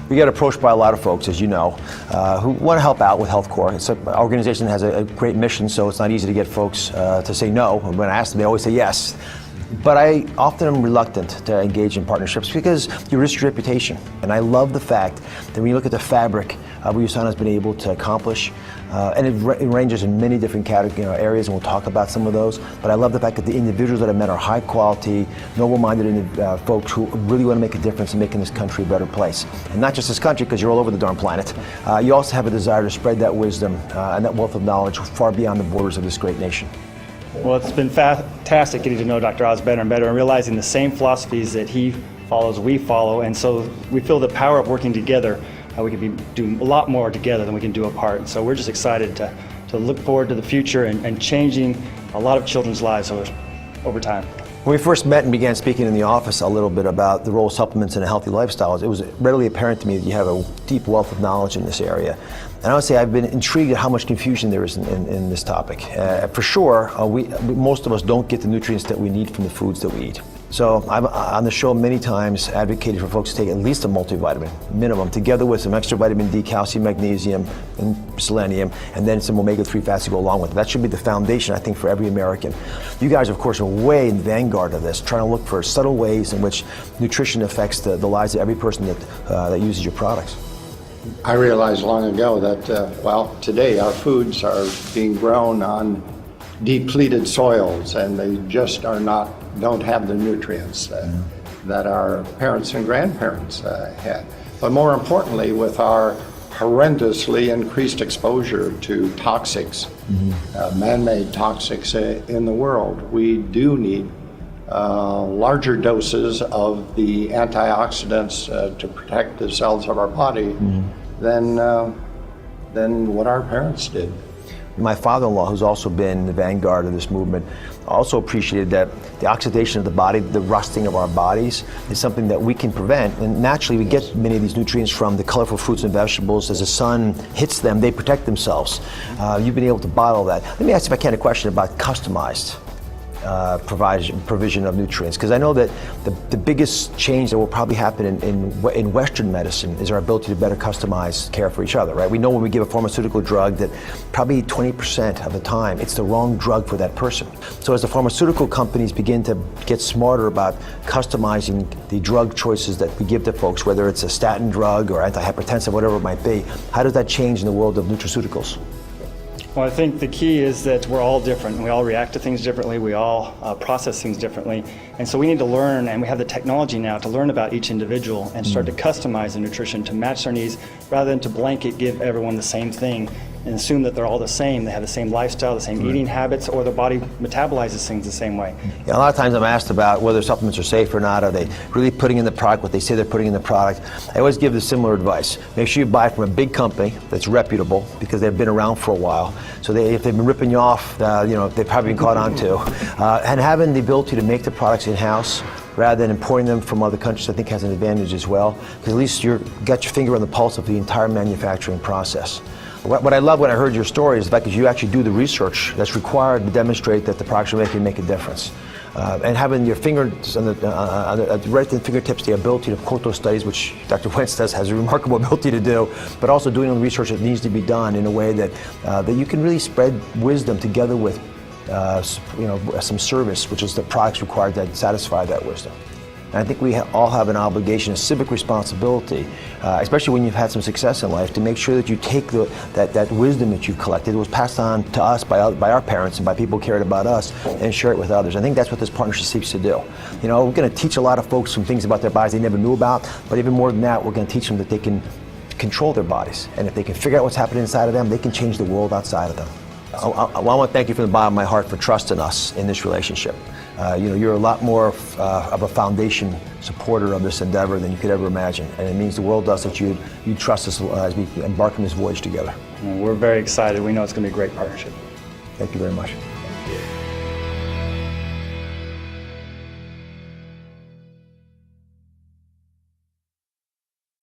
We get approached by a lot of folks, as you know, who want to help out with Health Corps. It's an organization that has a great mission, so it's not easy to get folks to say no. And when I ask them, they always say yes. But I often am reluctant to engage in partnerships because you risk your reputation. And I love the fact that when you look at the fabric of what USANA has been able to accomplish, and it ranges in many different areas, and we'll talk about some of those, but I love the fact that the individuals that I've met are high quality, noble-minded folks who really want to make a difference in making this country a better place. And not just this country, because you're all over the darn planet. You also have a desire to spread that wisdom and that wealth of knowledge far beyond the borders of this great nation. Well, it's been fantastic getting to know Dr. Oz better and better and realizing the same philosophies that he follows, we follow, and so we feel the power of working together. We can do a lot more together than we can do apart. And so we're just excited to look forward to the future and changing a lot of children's lives over time. When we first met and began speaking in the office a little bit about the role of supplements in a healthy lifestyle, it was readily apparent to me that you have a deep wealth of knowledge in this area. And I would say I've been intrigued at how much confusion there is in this topic. For sure, most of us don't get the nutrients that we need from the foods that we eat. So I've on the show many times advocated for folks to take at least a multivitamin, minimum, together with some extra vitamin D, calcium, magnesium, and selenium, and then some omega-3 fats to go along with it. That should be the foundation, I think, for every American. You guys, of course, are way in the vanguard of this, trying to look for subtle ways in which nutrition affects the lives of every person that uses your products. I realized long ago that, today our foods are being grown on depleted soils, and they just don't have the nutrients that our parents and grandparents had. But more importantly, with our horrendously increased exposure to toxics, man-made toxics in the world, we do need larger doses of the antioxidants to protect the cells of our body than what our parents did. My father-in-law, who's also been in the vanguard of this movement, also appreciated that the oxidation of the body, the rusting of our bodies, is something that we can prevent. And naturally, we get many of these nutrients from the colorful fruits and vegetables. As the sun hits them, they protect themselves. You've been able to bottle that. Let me ask, if I can, a question about customized provision of nutrients, because I know that the biggest change that will probably happen in Western medicine is our ability to better customize care for each other, right? We know when we give a pharmaceutical drug that probably 20% of the time it's the wrong drug for that person. So as the pharmaceutical companies begin to get smarter about customizing the drug choices that we give to folks, whether it's a statin drug or antihypertensive, whatever it might be, how does that change in the world of nutraceuticals? Well, I think the key is that we're all different. We all react to things differently. We all process things differently. And so we need to learn, and we have the technology now to learn about each individual and start to customize the nutrition to match their needs rather than to blanket give everyone the same thing and assume that they're all the same. They have the same lifestyle, the same eating habits, or their body metabolizes things the same way. Yeah, a lot of times I'm asked about whether supplements are safe or not. Are they really putting in the product what they say they're putting in the product? I always give the similar advice. Make sure you buy it from a big company that's reputable, because they've been around for a while. So if they've been ripping you off, they've probably been caught on to. And having the ability to make the products in-house rather than importing them from other countries, I think has an advantage as well, because at least you've got your finger on the pulse of the entire manufacturing process. What I love when I heard your story is the fact that you actually do the research that's required to demonstrate that the products you're making make a difference. And having your fingers right at the fingertips, the ability to quote those studies, which Dr. Wentz has a remarkable ability to do, but also doing the research that needs to be done in a way that you can really spread wisdom together with some service, which is the products required to satisfy that wisdom. And I think we all have an obligation, a civic responsibility, especially when you've had some success in life, to make sure that you take that wisdom that you've collected, was passed on to us by our parents and by people who cared about us, and share it with others. I think that's what this partnership seeks to do. We're going to teach a lot of folks some things about their bodies they never knew about, but even more than that, we're going to teach them that they can control their bodies. And if they can figure out what's happening inside of them, they can change the world outside of them. I want to thank you from the bottom of my heart for trusting us in this relationship. You're a lot more of a foundation supporter of this endeavor than you could ever imagine, and it means the world to us that you trust us as we embark on this voyage together. We're very excited. We know it's going to be a great partnership. Thank you very much.